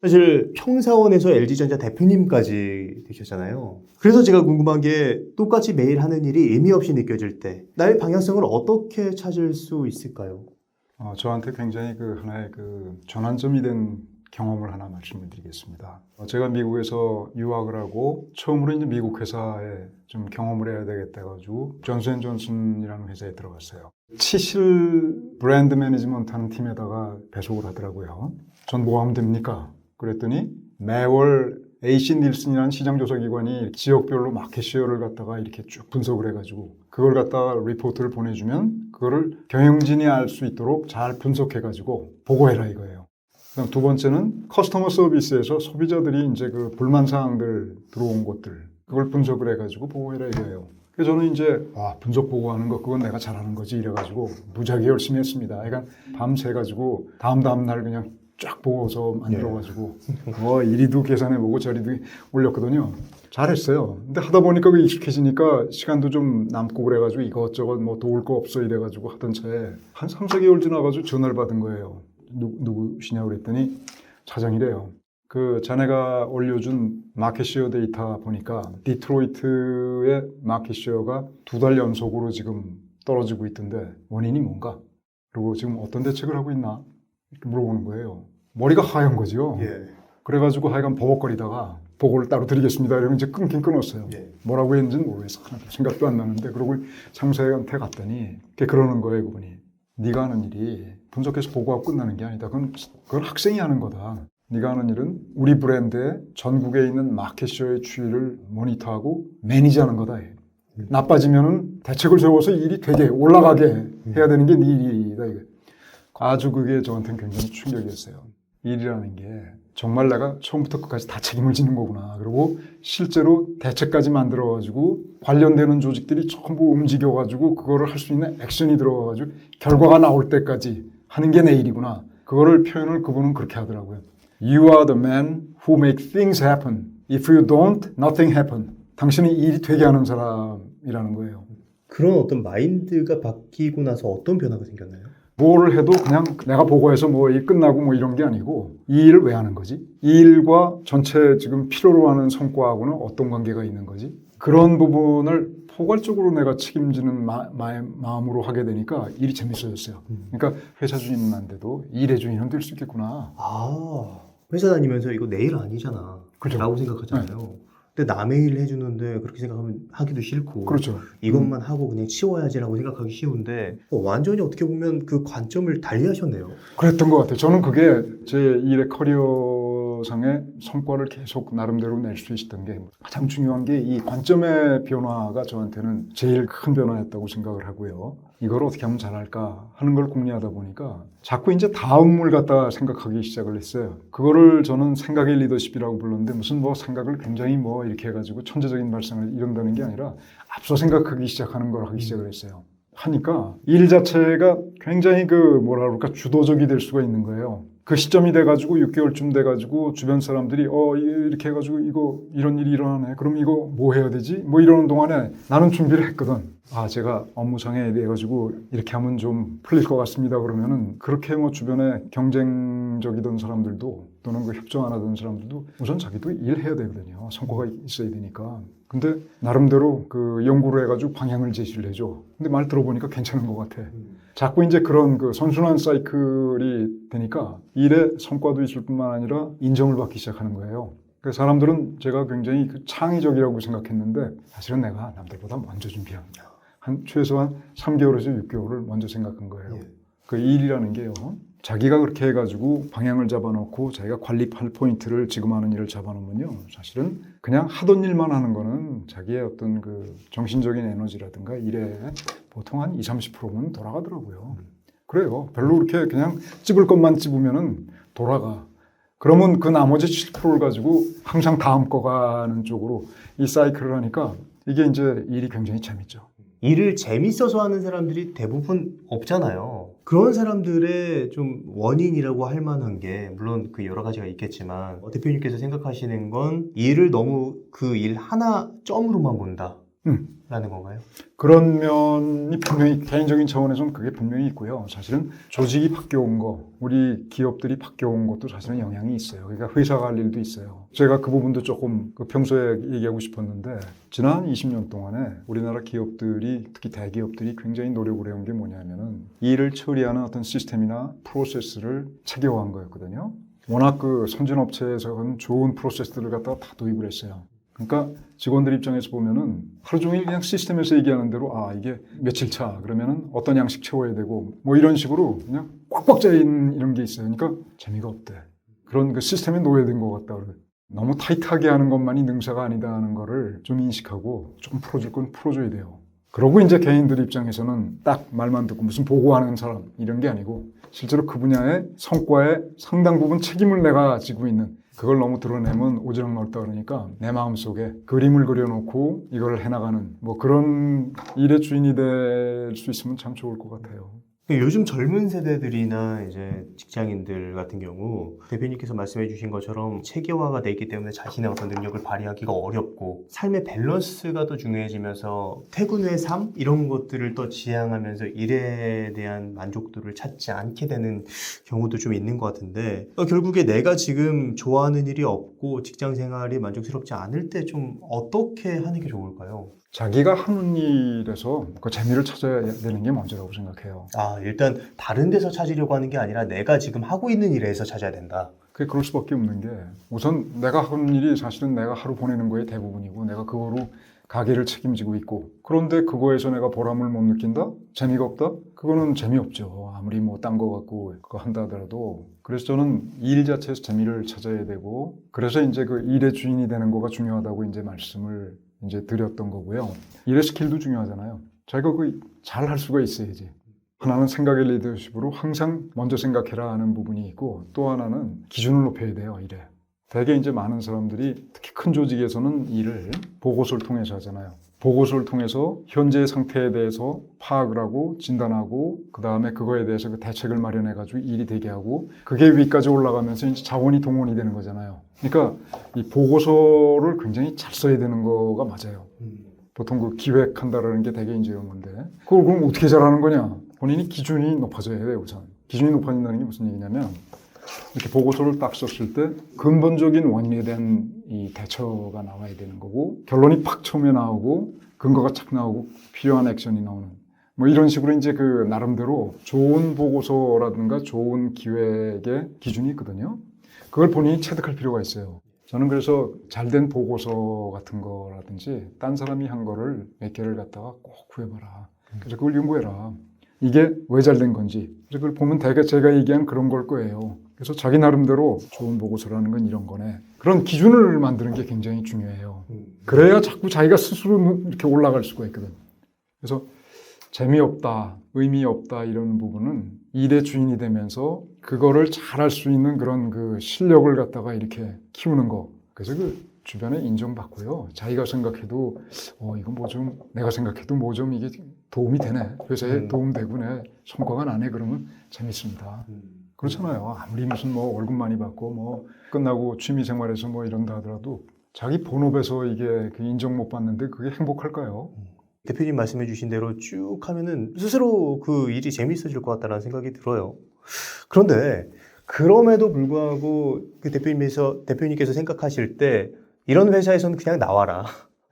사실 평사원에서 LG전자 대표님까지 되셨잖아요. 그래서 제가 궁금한 게 똑같이 매일 하는 일이 의미 없이 느껴질 때 나의 방향성을 어떻게 찾을 수 있을까요? 저한테 굉장히 하나의 전환점이 된 경험을 하나 말씀을 드리겠습니다. 제가 미국에서 유학을 하고 처음으로 이제 미국 회사에 좀 경험을 해야 되겠다 해가지고 존슨앤존슨이라는 회사에 들어갔어요. 치실 브랜드 매니지먼트 하는 팀에다가 배속을 하더라고요. 전 뭐 하면 됩니까? 그랬더니 매월 AC 닐슨이라는 시장조사기관이 지역별로 마켓시어를 갖다가 이렇게 쭉 분석을 해가지고 그걸 갖다가 리포트를 보내주면 그거를 경영진이 알 수 있도록 잘 분석해가지고 보고해라 이거예요. 그다음 두 번째는 커스터머 서비스에서 소비자들이 이제 불만 사항들 들어온 것들 그걸 분석을 해가지고 보고해라 이거예요. 그래서 저는 이제 분석 보고하는 거 그건 내가 잘하는 거지 이래가지고 무지하게 열심히 했습니다. 그러니까 밤새 가지고 다음 날 그냥 쫙 보고서 만들어가지고 이리도 계산해보고 저리도 올렸거든요. 잘했어요. 근데 하다 보니까 익숙해지니까 시간도 좀 남고 그래가지고 이것저것 도울 거 없어 이래가지고 하던 차에 한 3, 4개월 지나가지고 전화를 받은 거예요. 누구시냐고 그랬더니 차장이래요. 자네가 올려준 마켓시어 데이터 보니까 디트로이트의 마켓시어가 2달 연속으로 지금 떨어지고 있던데 원인이 뭔가? 그리고 지금 어떤 대책을 하고 있나? 이렇게 물어보는 거예요. 머리가 하얀 거죠. 예. 그래가지고 하여간 버벅거리다가 보고를 따로 드리겠습니다. 이러면 이제 끊긴 끊었어요. 예. 뭐라고 했는지는 모르겠어. 하나도 생각도 안 나는데 그러고 상사한테 갔더니 그러는 거예요. 그분이. 네가 하는 일이 분석해서 보고하고 끝나는 게 아니다. 그건 학생이 하는 거다. 네가 하는 일은 우리 브랜드의 전국에 있는 마켓시어의 추이를 모니터하고 매니지하는 거다. 나빠지면은 대책을 세워서 일이 되게 올라가게 해야 되는 게 네 일이다. 이거. 아주 그게 저한테는 굉장히 충격이었어요. 일이라는 게 정말 내가 처음부터 끝까지 다 책임을 지는 거구나. 그리고 실제로 대책까지 만들어가지고 관련되는 조직들이 전부 움직여가지고 그거를 할 수 있는 액션이 들어가가지고 결과가 나올 때까지 하는 게 내 일이구나. 그거를 표현을 그분은 그렇게 하더라고요. You are the man who make things happen. If you don't, nothing happen. 당신이 일이 되게 하는 사람이라는 거예요. 그런 어떤 마인드가 바뀌고 나서 어떤 변화가 생겼나요? 뭘 해도 그냥 내가 보고해서 일 끝나고 이런 게 아니고 이 일을 왜 하는 거지? 이 일과 전체 지금 필요로 하는 성과하고는 어떤 관계가 있는 거지? 그런 부분을 포괄적으로 내가 책임지는 마음으로 하게 되니까 일이 재밌어졌어요. 그러니까 회사 주인은 안 돼도 일의 주인은 될 수 있겠구나. 회사 다니면서 이거 내 일 아니잖아. 그렇죠. 라고 생각하잖아요. 근데 남의 일을 해주는데 그렇게 생각하면 하기도 싫고 그렇죠. 이것만 하고 그냥 치워야지라고 생각하기 쉬운데 완전히 어떻게 보면 그 관점을 달리하셨네요. 그랬던 것 같아요. 저는 그게 제 일의 커리어상의 성과를 계속 나름대로 낼 수 있었던 게 가장 중요한 게 이 관점의 변화가 저한테는 제일 큰 변화였다고 생각을 하고요. 이걸 어떻게 하면 잘할까 하는 걸 궁리하다 보니까 자꾸 이제 다음을 갖다 생각하기 시작을 했어요. 그거를 저는 생각의 리더십이라고 불렀는데 무슨 생각을 굉장히 이렇게 해가지고 천재적인 발상을 이룬다는 게 아니라 앞서 생각하기 시작하는 걸 하기 시작을 했어요. 하니까 일 자체가 굉장히 주도적이 될 수가 있는 거예요. 그 시점이 돼가지고 6개월쯤 돼가지고 주변 사람들이 이렇게 해가지고 이런 일이 일어나네. 그럼 이거 뭐 해야 되지? 이러는 동안에 나는 준비를 했거든. 제가 업무상에 이래가지고 이렇게 하면 좀 풀릴 것 같습니다. 그러면은 그렇게 주변에 경쟁적이던 사람들도 또는 협정 안 하던 사람들도 우선 자기도 일해야 되거든요. 성과가 있어야 되니까. 근데 나름대로 연구를 해가지고 방향을 제시를 해줘. 근데 말 들어보니까 괜찮은 것 같아. 자꾸 이제 그런 선순환 사이클이 되니까 일에 성과도 있을 뿐만 아니라 인정을 받기 시작하는 거예요. 그 사람들은 제가 굉장히 창의적이라고 생각했는데 사실은 내가 남들보다 먼저 준비합니다. 최소한 3개월에서 6개월을 먼저 생각한 거예요. 그 일이라는 게요. 자기가 그렇게 해가지고 방향을 잡아놓고 자기가 관리할 포인트를 지금 하는 일을 잡아놓으면요. 사실은 그냥 하던 일만 하는 거는 자기의 어떤 정신적인 에너지라든가 일에 보통 한 20-30%는 돌아가더라고요. 그래요. 별로 그렇게 그냥 찝을 것만 찝으면은 돌아가. 그러면 그 나머지 7%를 가지고 항상 다음 거 가는 쪽으로 이 사이클을 하니까 이게 이제 일이 굉장히 재밌죠. 일을 재밌어서 하는 사람들이 대부분 없잖아요. 그런 사람들의 좀 원인이라고 할 만한 게 물론 여러 가지가 있겠지만 대표님께서 생각하시는 건 일을 너무 그 일 하나 점으로만 본다. 라는 건가요? 그런 면이 분명히 개인적인 차원에서는 그게 분명히 있고요. 사실은 조직이 바뀌어온 거, 우리 기업들이 바뀌어온 것도 사실은 영향이 있어요. 그러니까 회사가 할 일도 있어요. 제가 그 부분도 조금 평소에 얘기하고 싶었는데 지난 20년 동안에 우리나라 기업들이 특히 대기업들이 굉장히 노력을 해온 게 뭐냐면은 일을 처리하는 어떤 시스템이나 프로세스를 체계화한 거였거든요. 워낙 그 선진업체에서는 좋은 프로세스들을 갖다가 다 도입을 했어요. 그러니까 직원들 입장에서 보면은 하루 종일 그냥 시스템에서 얘기하는 대로 이게 며칠 차 그러면은 어떤 양식 채워야 되고 뭐 이런 식으로 그냥 꽉꽉 짜인 이런 게 있어요. 그러니까 재미가 없대. 그런 그 시스템에 노예된 것 같다. 너무 타이트하게 하는 것만이 능사가 아니다 하는 거를 좀 인식하고 조금 풀어줄 건 풀어줘야 돼요. 그러고 이제 개인들 입장에서는 딱 말만 듣고 무슨 보고하는 사람 이런 게 아니고 실제로 그 분야의 성과의 상당 부분 책임을 내가 지고 있는 그걸 너무 드러내면 오지랖 넓다 그러니까 내 마음속에 그림을 그려놓고 이걸 해나가는 뭐 그런 일의 주인이 될 수 있으면 참 좋을 것 같아요. 요즘 젊은 세대들이나 이제 직장인들 같은 경우 대표님께서 말씀해 주신 것처럼 체계화가 되기 때문에 자신의 어떤 능력을 발휘하기가 어렵고 삶의 밸런스가 더 중요해지면서 퇴근 후의 삶 이런 것들을 또 지향하면서 일에 대한 만족도를 찾지 않게 되는 경우도 좀 있는 것 같은데 결국에 내가 지금 좋아하는 일이 없고 직장 생활이 만족스럽지 않을 때 좀 어떻게 하는 게 좋을까요? 자기가 하는 일에서 그 재미를 찾아야 되는 게 먼저라고 생각해요. 일단 다른 데서 찾으려고 하는 게 아니라 내가 지금 하고 있는 일에서 찾아야 된다. 그게 그럴 수밖에 없는 게 우선 내가 하는 일이 사실은 내가 하루 보내는 거의 대부분이고 내가 그거로 가게를 책임지고 있고 그런데 그거에서 내가 보람을 못 느낀다? 재미가 없다? 그거는 재미없죠. 아무리 뭐 딴 거 갖고 그거 한다 하더라도 그래서 저는 일 자체에서 재미를 찾아야 되고 그래서 이제 그 일의 주인이 되는 거가 중요하다고 이제 말씀을 이제 드렸던 거고요. 일의 스킬도 중요하잖아요. 자기가 그 잘 할 수가 있어야지. 하나는 생각의 리더십으로 항상 먼저 생각해라 하는 부분이 있고 또 하나는 기준을 높여야 돼요, 일에. 대개 이제 많은 사람들이 특히 큰 조직에서는 일을 보고서를 통해서 하잖아요. 보고서를 통해서 현재의 상태에 대해서 파악을 하고 진단하고 그 다음에 그거에 대해서 그 대책을 마련해가지고 일이 되게 하고 그게 위까지 올라가면서 이제 자원이 동원이 되는 거잖아요. 그러니까 이 보고서를 굉장히 잘 써야 되는 거가 맞아요. 보통 그 기획한다라는 게 되게 이제 이런 건데 그걸 그럼 어떻게 잘하는 거냐? 본인이 기준이 높아져야 돼요, 우선. 기준이 높아진다는 게 무슨 얘기냐면 이렇게 보고서를 딱 썼을 때 근본적인 원인에 대한 이 대처가 나와야 되는 거고 결론이 팍 처음에 나오고 근거가 착 나오고 필요한 액션이 나오는 뭐 이런 식으로 이제 그 나름대로 좋은 보고서라든가 좋은 기획의 기준이 있거든요. 그걸 본인이 체득할 필요가 있어요. 저는 그래서 잘된 보고서 같은 거라든지 딴 사람이 한 거를 몇 개를 갖다가 꼭 구해봐라. 그래서 그걸 연구해라. 이게 왜 잘 된 건지. 그래서 그걸 보면 대개 제가 얘기한 그런 걸 거예요. 그래서 자기 나름대로 좋은 보고서라는 건 이런 거네. 그런 기준을 만드는 게 굉장히 중요해요. 그래야 자꾸 자기가 스스로 이렇게 올라갈 수가 있거든. 그래서 재미없다, 의미 없다 이런 부분은 일의 주인이 되면서 그거를 잘할 수 있는 그런 그 실력을 갖다가 이렇게 키우는 거. 그래서 그 주변에 인정받고요. 자기가 생각해도 이건 뭐 좀 내가 생각해도 뭐 좀 이게 도움이 되네. 회사에 도움되고 내 성과가 나네. 그러면 재밌습니다. 그렇잖아요. 아무리 무슨 뭐 월급 많이 받고 뭐 끝나고 취미 생활에서 뭐 이런다 하더라도 자기 본업에서 이게 그 인정 못 받는데 그게 행복할까요? 대표님 말씀해 주신 대로 쭉 하면은 스스로 그 일이 재밌어질 것 같다는 생각이 들어요. 그런데 그럼에도 불구하고 그 대표님께서 생각하실 때 이런 회사에서는 그냥 나와라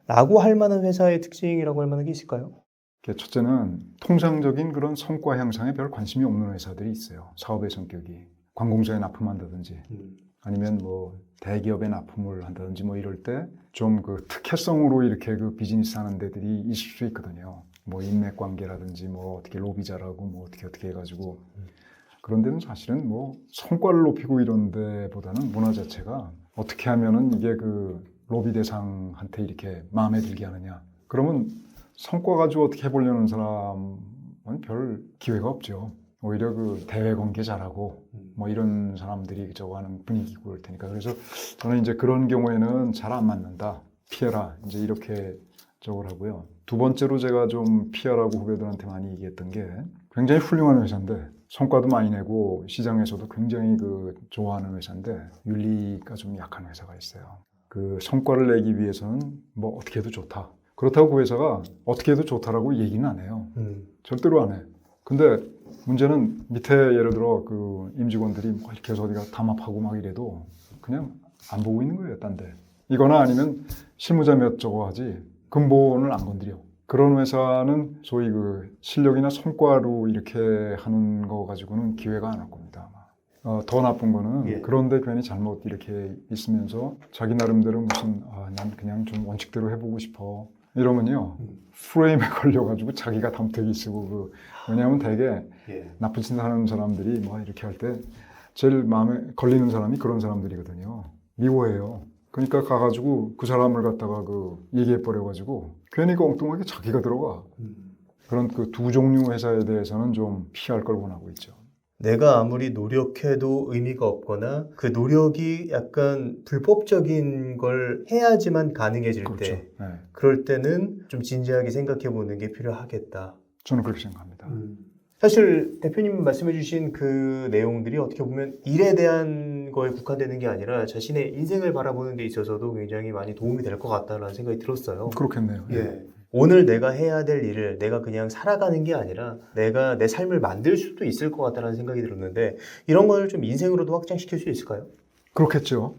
라고 할 만한 회사의 특징이라고 할 만한 게 있을까요? 첫째는 통상적인 그런 성과 향상에 별 관심이 없는 회사들이 있어요. 사업의 성격이. 관공서에 납품한다든지 아니면 뭐 대기업에 납품을 한다든지 뭐 이럴 때 좀 그 특혜성으로 이렇게 그 비즈니스 하는 데들이 있을 수 있거든요. 뭐 인맥 관계라든지 뭐 어떻게 로비 잘하고 뭐 어떻게 해가지고 그런 데는 사실은 뭐 성과를 높이고 이런 데보다는 문화 자체가 어떻게 하면은 이게 그 로비 대상한테 이렇게 마음에 들게 하느냐. 그러면 성과 가지고 어떻게 해보려는 사람은 별 기회가 없죠. 오히려 그 대외 관계 잘하고 뭐 이런 사람들이 저거 하는 분위기고 그럴 테니까. 그래서 저는 이제 그런 경우에는 잘 안 맞는다. 피해라. 이제 이렇게 저걸 하고요. 두 번째로 제가 좀 피하라고 후배들한테 많이 얘기했던 게 굉장히 훌륭한 회사인데 성과도 많이 내고 시장에서도 굉장히 그 좋아하는 회사인데 윤리가 좀 약한 회사가 있어요. 그 성과를 내기 위해서는 뭐 어떻게 해도 좋다. 그렇다고 그 회사가 어떻게 해도 좋다라고 얘기는 안 해요. 절대로 안 해. 근데 문제는 밑에 예를 들어 그 임직원들이 뭐 이렇게 해서 어디가 담합하고 막 이래도 그냥 안 보고 있는 거예요, 딴 데. 이거나 아니면 실무자 몇 저거 하지 근본을 안 건드려. 그런 회사는 소위 그 실력이나 성과로 이렇게 하는 거 가지고는 기회가 안 올 겁니다. 아마. 더 나쁜 거는 예. 그런데 괜히 잘못 이렇게 있으면서 자기 나름대로 무슨 난 그냥 좀 원칙대로 해보고 싶어 이러면요 프레임에 걸려가지고 자기가 담택이 쓰고 왜냐하면 되게 예. 나쁜 짓 하는 사람들이 뭐 이렇게 할 때 제일 마음에 걸리는 사람이 그런 사람들이거든요. 미워해요. 그러니까 가가지고 그 사람을 갖다가 얘기해버려가지고 괜히 엉뚱하게 자기가 들어가. 그런 그 두 종류 회사에 대해서는 좀 피할 걸 원하고 있죠. 내가 아무리 노력해도 의미가 없거나 그 노력이 약간 불법적인 걸 해야지만 가능해질 그렇죠. 때 네. 그럴 때는 좀 진지하게 생각해 보는 게 필요하겠다. 저는 그렇게 생각합니다. 사실 대표님 말씀해 주신 그 내용들이 어떻게 보면 일에 대한 거에 국한되는 게 아니라 자신의 인생을 바라보는 데 있어서도 굉장히 많이 도움이 될 것 같다는 생각이 들었어요. 그렇겠네요. 예. 오늘 내가 해야 될 일을 내가 그냥 살아가는 게 아니라 내가 내 삶을 만들 수도 있을 것 같다는 생각이 들었는데 이런 걸 좀 인생으로도 확장시킬 수 있을까요? 그렇겠죠.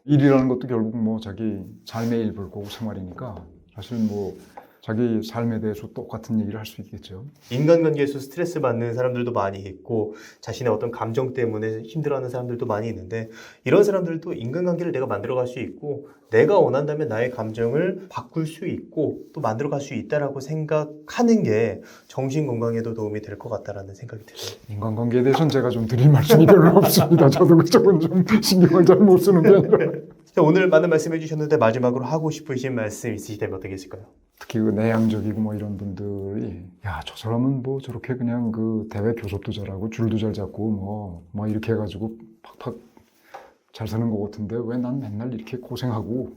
일이라는 것도 결국 뭐 자기 삶의 일부고 생활이니까 사실 뭐 자기 삶에 대해서 똑같은 얘기를 할 수 있겠죠. 인간관계에서 스트레스 받는 사람들도 많이 있고 자신의 어떤 감정 때문에 힘들어하는 사람들도 많이 있는데 이런 사람들도 인간관계를 내가 만들어갈 수 있고 내가 원한다면 나의 감정을 바꿀 수 있고 또 만들어갈 수 있다라고 생각하는 게 정신건강에도 도움이 될 것 같다라는 생각이 들어요. 인간관계에 대해서는 제가 좀 드릴 말씀이 별로 없습니다. 저도 그쪽은 좀 신경을 잘 못 쓰는 게 아니라. 자, 오늘 많은 말씀해 주셨는데 마지막으로 하고 싶으신 말씀 있으시다면 어떻게 있을까요? 특히 그 내향적이고 뭐 이런 분들이 야, 저 사람은 뭐 저렇게 그냥 그 대외 교섭도 잘하고 줄도 잘 잡고 뭐 이렇게 해가지고 팍팍 잘 사는 것 같은데 왜 난 맨날 이렇게 고생하고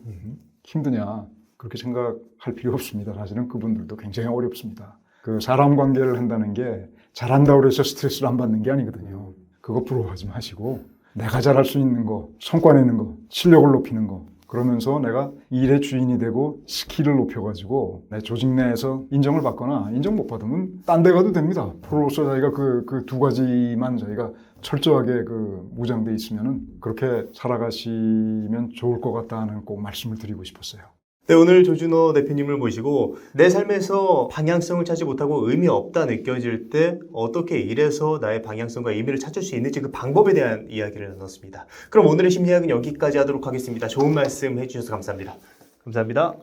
힘드냐 그렇게 생각할 필요 없습니다. 사실은 그분들도 굉장히 어렵습니다. 그 사람 관계를 한다는 게 잘한다고 해서 스트레스를 안 받는 게 아니거든요. 그거 부러워하지 마시고 내가 잘할 수 있는 거, 성과 내는 거, 실력을 높이는 거 그러면서 내가 일의 주인이 되고 스킬을 높여가지고 내 조직 내에서 인정을 받거나 인정 못 받으면 딴 데 가도 됩니다. 프로로서 자기가 그 두 가지만 자기가 철저하게 무장돼 있으면은 그렇게 살아가시면 좋을 것 같다는 꼭 말씀을 드리고 싶었어요. 네, 오늘 조준호 대표님을 모시고 내 삶에서 방향성을 찾지 못하고 의미 없다 느껴질 때 어떻게 일해서 나의 방향성과 의미를 찾을 수 있는지 그 방법에 대한 이야기를 나눴습니다. 그럼 오늘의 심리학은 여기까지 하도록 하겠습니다. 좋은 말씀 해주셔서 감사합니다. 감사합니다.